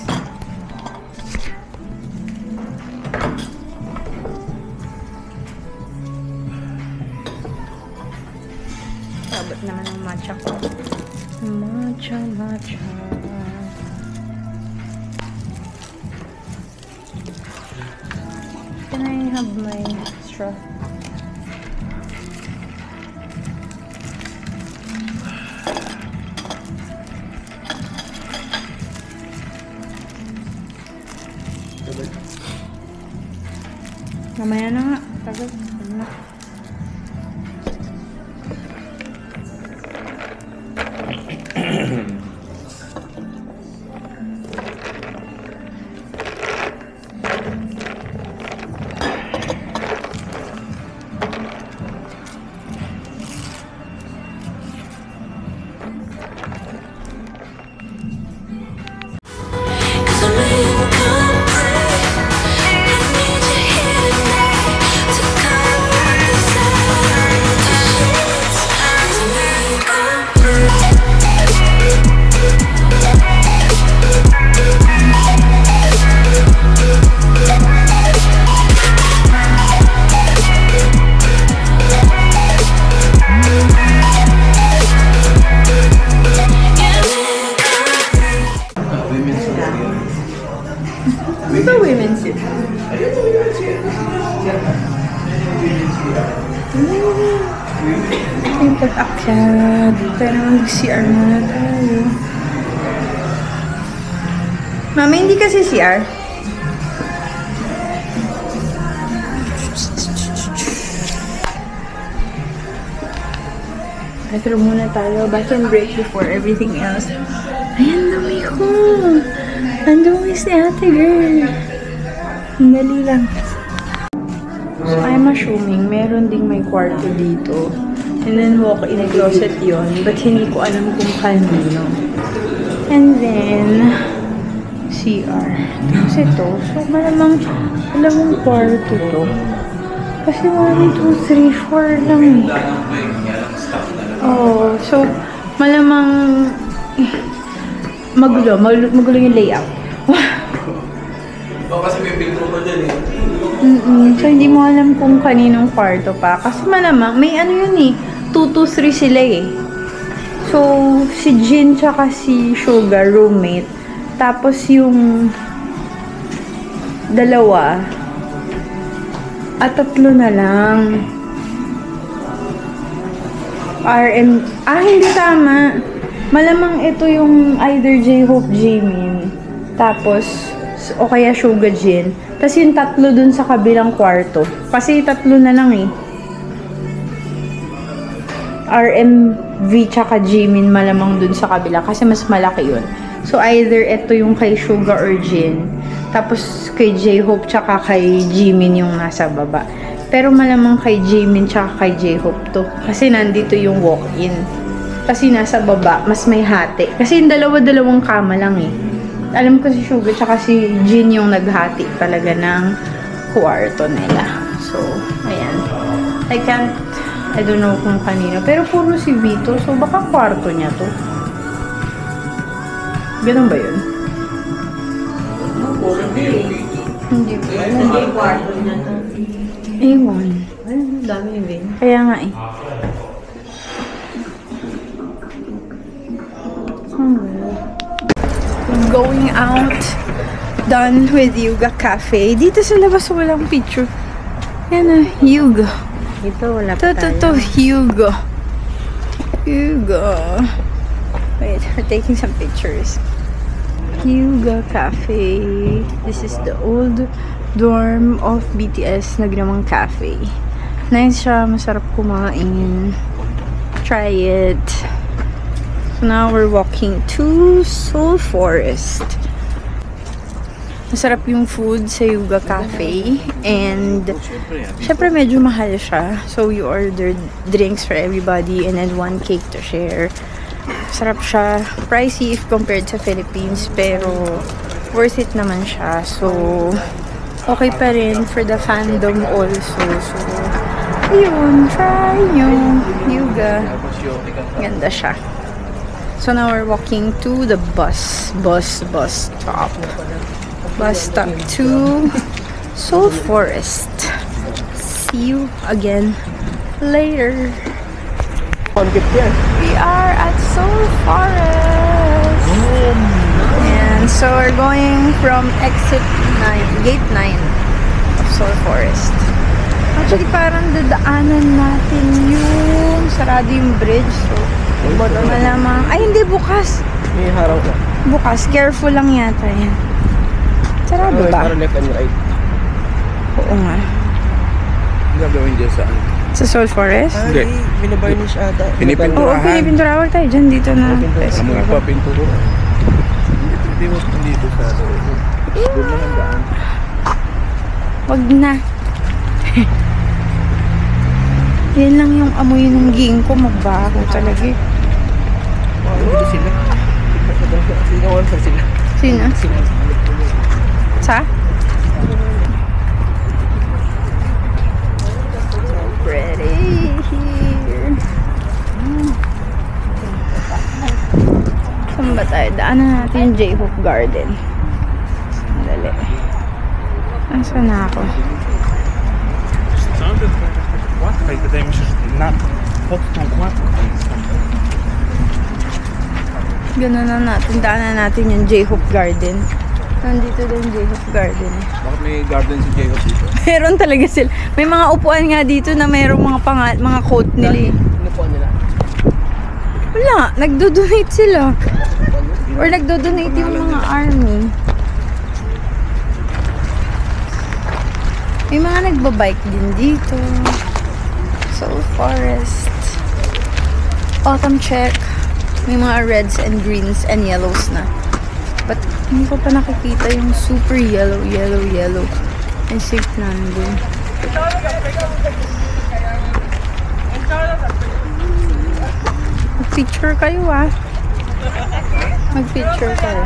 Abot naman ang matcha ko. Matcha. Can I have my straw? Mamaya na nga. Tagal. Ano? Ito women's yun. Ay, pag-akyat. Pero mag-CR muna tayo. Mama, hindi kasi CR. Retro muna tayo. Back and break before everything else. Ayan, dami ko. Andun si ate girl. Dali lang. So, I'm assuming meron ding may kwarto dito. And then walk-in closet yon, but hindi ko alam kung kanino. And then CR. Tapos ito. So, malamang dalawang kwarto to. Kasi 1, 2, 3, 4 lang eh. Oh, so malamang magulo yung layout. Kasi may pinto ko dyan eh. So, hindi mo alam kung kaninong kwarto pa. Kasi malamang, may ano yun eh. 2 to 3 sila eh. So, si Jin tsaka si Sugar, roommate. Tapos yung dalawa, at 3 na lang. Hindi tama. Malamang ito yung either J-Hope, Jimin. Tapos, o kaya Suga Jin. Tapos yung 3 dun sa kabilang kwarto. Kasi 3 na lang eh. RMV tsaka Jimin malamang dun sa kabila. Kasi mas malaki yun. So either ito yung kay Suga or Jin. Tapos kay J-Hope tsaka kay Jimin yung nasa baba. Pero malamang kay Jimin tsaka kay J-Hope to. Kasi nandito yung walk-in. Kasi nasa baba, mas may hati. Kasi yung dalawa-dalawang kama lang eh. Alam ko si Sugar tsaka si Jin yung naghati talaga ng kwarto nila. So, ayan. I don't know kung kanino. Pero puro si Vito. So, baka kwarto niya to. Ganun ba yun? Hindi ba? Hindi kwarto niya to. Ewan. Ay, dami yung vein. Kaya nga eh. Going out. Done with Yuga Cafe. Dito sa labas walang picture. Yan na, Yuga. Ito, wala pa tayo. To, Hugo. Wait, we're taking some pictures. Hugo Cafe. This is the old dorm of BTS na ginawang cafe. Nice siya, masarap kumain. Try it. So now we're walking to Seoul Forest. Masarap yung food sa Yuga Cafe. And syempre medyo mahal siya. So you ordered drinks for everybody and then 1 cake to share. Sarap siya. Pricey if compared sa Philippines. Pero worth it naman siya. So, okay pa rin for the fandom also. So, ayun, try yung Hyuga. Ganda siya. So now we're walking to the bus stop. Bus stop to Seoul Forest. See you again later. We are at Seoul Forest. And so we're going from exit 9, gate 9 of Seoul Forest. Actually, parang dadaanan natin yung sarado yung bridge. So, malamang. Ay, hindi, bukas. May harang ka. Bukas. Careful lang yata yan. Sarado ba? Para left and right. Oo nga. Ang gagawin dyan sa ano? Sa Seoul Forest? Hindi. Binabarnish ata. Oo, pinipinturahan tayo dyan. Dito na. Alam mo pa pinturo. Hindi mo dito sa ano. Doon na ang daan. Wag na. Yan lang yung amoy ng ginkgo. Magbaho talaga eh. Dito sila. Sinawan sa sila. Sino? Sa? So pretty here. Saan ba tayo? Daanan natin yung J-Hope Garden. Sandali. Nasaan na ako? Ganun na natin. Daanan natin yung J-Hope Garden. Nandito din J-Hope Garden. Bakit may garden si J-Hope dito? Meron talaga sila. May mga upuan nga dito na mayroong mga quote nila eh. Ano po nila? Wala. Nagdo-donate sila. Or nagdo-donate yung mga army. May mga nagbabike din dito. Seoul Forest. Autumn check. May mga reds and greens and yellows na. But hindi ko pa nakikita yung super yellow. And safe nandun. Mag-picture kayo ah. Mag-picture kayo.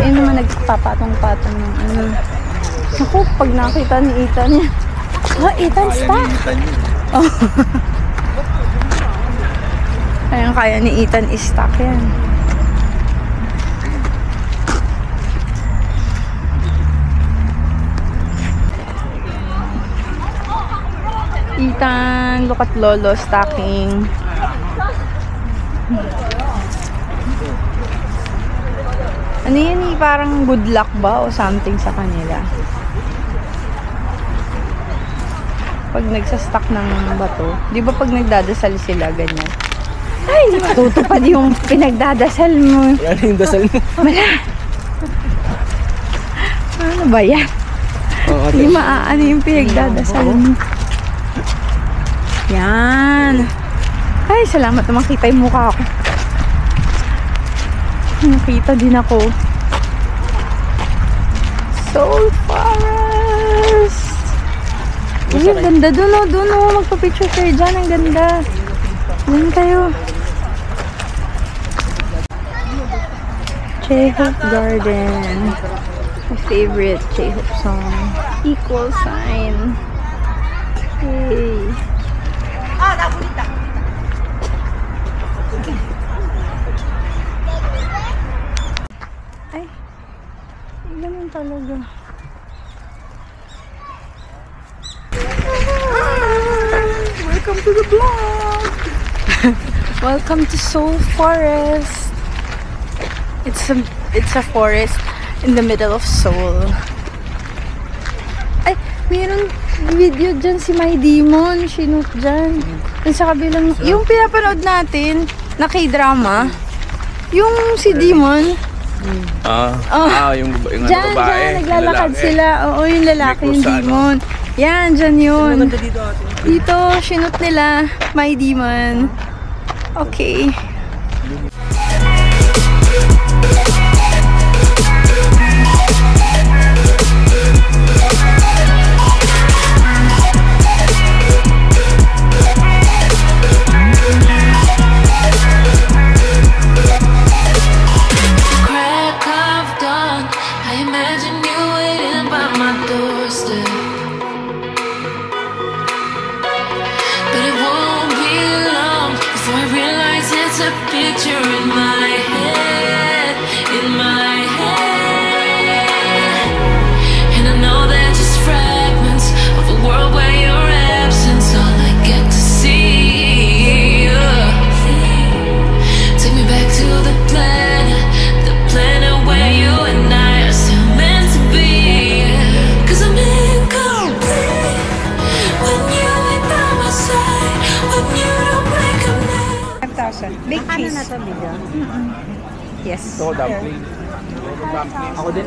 Ayun naman nagpapatong-patong ng ano. Naku, pag nakita ni Ethan niya. Oh, Ethan, stop! Oh. Kaya ni Ethan i-stock yan. Ethan, look at Lolo stocking. Ano yan eh? Parang good luck ba o something sa kanila? Pag nagsastock ng bato, di ba pag nagdadasal sila ganyan? Ay, matutupad yung pinagdadasal mo. Wala na yung dasal mo. Wala. Ano ba yan? Hindi maaano yung pinagdadasal mo. Yan. Ay, salamat na makita yung mukha ko. Nakita din ako. Seoul Forest. Uy, ang ganda dun o. Magpa-picture kayo dyan. Ang ganda. Yan kayo. J-Hope Garden. My favorite J-Hope song. Equal sign. Yay. Ay. Ganun talaga. Welcome to the vlog. Welcome to Seoul Forest. It's a forest in the middle of Seoul. Ay, mayroon video dyan si My Demon. Shinoot dyan. Yung sa kabilang, yung pinapanood natin na K-drama. Yung si Demon. Yung Dyan, babae. dyan, naglalakad sila. Oo, yung lalaki, yung Demon. Yan, dyan yun. Dito, shinoot nila, My Demon. Okay. Crack of dawn, I imagine picture in my head, in my head. And I know they're just fragments of a world where your absence all I get to see. Take me back to the planet where you and I are still meant to be. 'Cause I'm incomplete when you ain't by my side, when you don't wake up now. 5,000. Big cheese. Yes. Ito, dumpling. Ako din.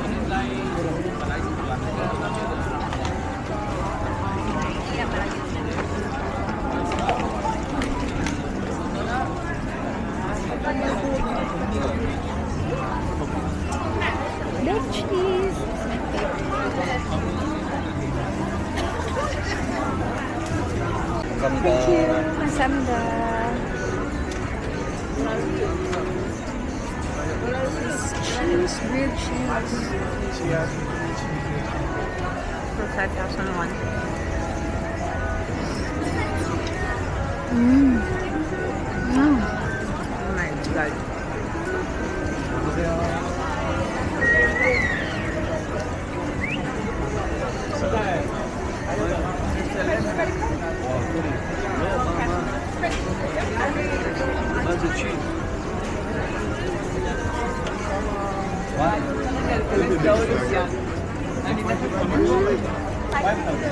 Big cheese. Thank you. Masamda. Cheese, grilled cheese. For 5,001. Oh my god.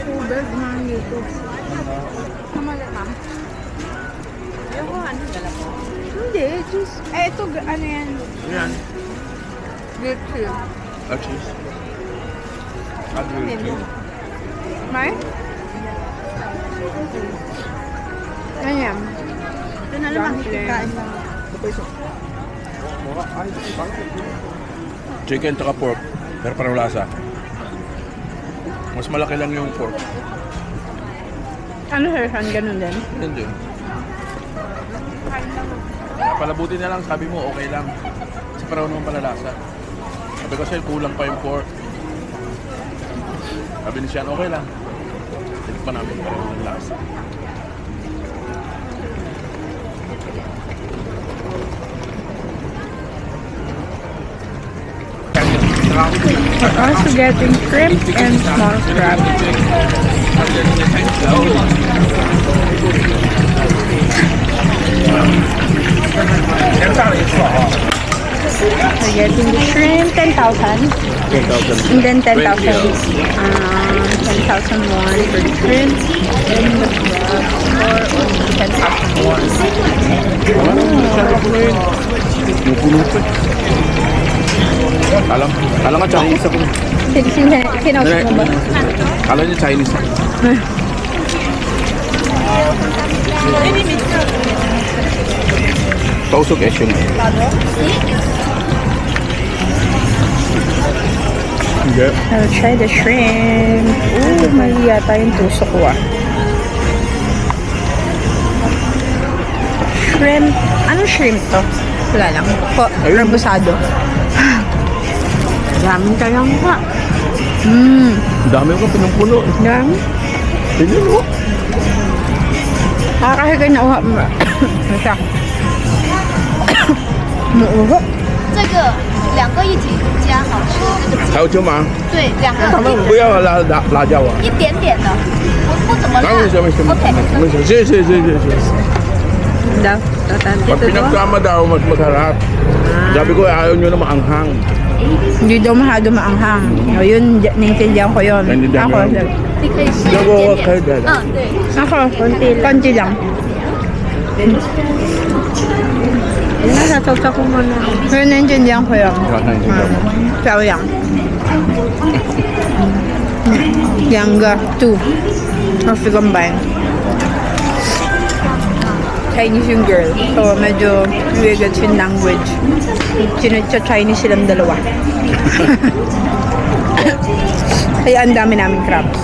Tubig man dito. Kamala ma'am. Hindi, just... Eh, ito, ano yan? Yan. Grilled cheese. Cheese. Grilled cheese. May? Ano yan? Ito na lang, kain lang. Chicken tsaka pork. Pero parang lasa. Mas malaki lang yung pork. Ano sir, saan ganun din? Hindi. Palabutin na lang, sabi mo okay lang. Kasi parang naman pala lasa. Sabi ko sa'yo, kulang pa yung pork. Sabi ni Sian, okay lang. Tinik pa namin parang ng lasa. We're also getting shrimp and small crab. We're getting the shrimp, 10,000. 10,000. And then 10,000. 10,000 more for the shrimp. And the crab for only 10,000 more. Yung puno pa. Alam nga Chinese ako. Kinausap mo ba? Kala niya Chinese ako. Pausok esyo nga. Hindi. I'll try the shrimp. Ooh, mali yata yung tusok ko ah. Shrimp. Anong shrimp to? Wala lang. Rebusado. Daming talang pa. Dami ko pinungpuno. Dami. Tignan mo. Nakakahiga na uha mo. Masa. Muuho. 这个2个一起加好吃，这个还有椒麻。对2个他们不要辣椒啊。一点点的，不怎么辣。没事没事没事，谢谢。 Daw. Tatante Pag to. pinagsama daw, mas masarap. Sabi ko, ayaw nyo na maanghang. Hindi daw masyado maanghang. O yun, naiintindihan ko yun. Naiintindihan Ako, mo yun? 你可以试一 Dago, 点 kayo 点。 dala. 对， ako, konti lang. Nasasawsa ko muna. Pero naiintindihan ko yun. Naiintindihan mo. Pero yang. Younger, 2. Or if you combine. Chinese yung girl. So, medyo weird yung language. Chinese silang dalawa. Kaya ang dami namin crabs.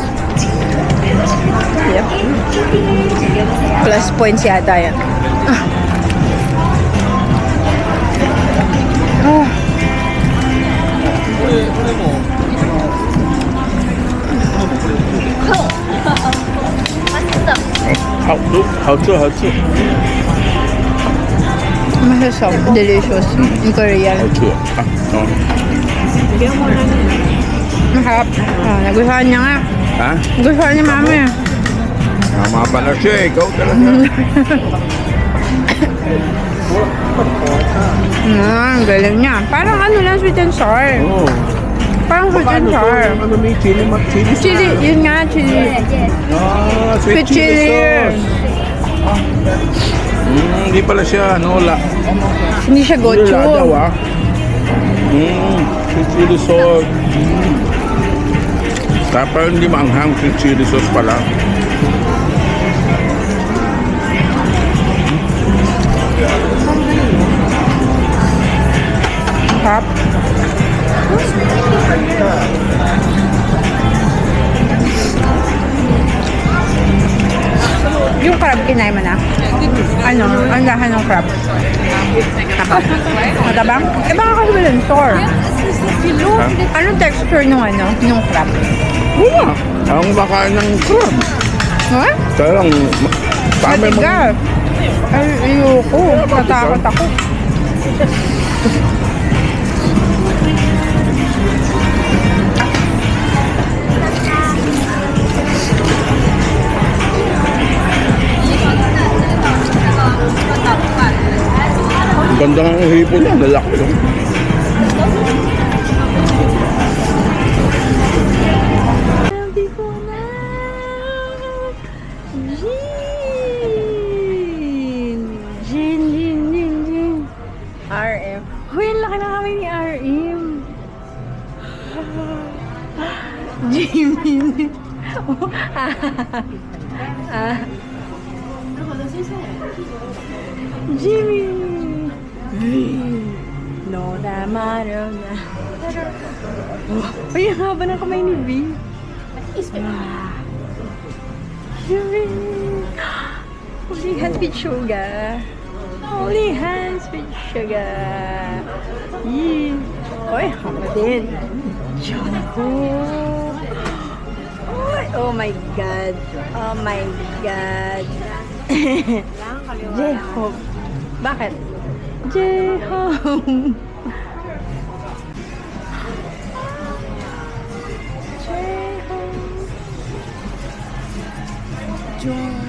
Yep. Plus points yata yan. Masasap. Delicious. In Korean. Masarap. Nagustuhan niya nga. Ha? Nagustuhan ni mama eh. Tama pala siya, ikaw talaga. Ang galing niya. Parang ano lang, sweet and sour. Oo. Parang sweet and sour. Ano may chili, chili Chili, yun nga, chili. Ah, Sweet chili. sauce. Hindi pala siya, wala. Hindi siya Wala daw gochu. ah. Sweet chili sauce. Tapos hindi maanghang, sweet chili sauce pala. Sarap. Yung crab, kinain mo na? Ano? Ang lahan ng crab? Matabang? Eh baka kasi walang store. Anong texture nung ano? Nung crab? Wala. Ang makain ng crab. What? Talagang, Matigas. Ay, ayoko. Natakot ako. ganda ng hipo niya, lalaki yun. Sabi ko na, Jin. RM. Huy, ang laki na kami ni RM. Jimin. Jimmy. No, matter na. Ay, ang haba ng kamay ni V. Jimmy. Holy hands with sugar. Holy hands with sugar. Yeah. Oy, haba din. Jungkook. Oh my God. Oh my God. J-Hope. Bakit? J-Hope. J-Hope.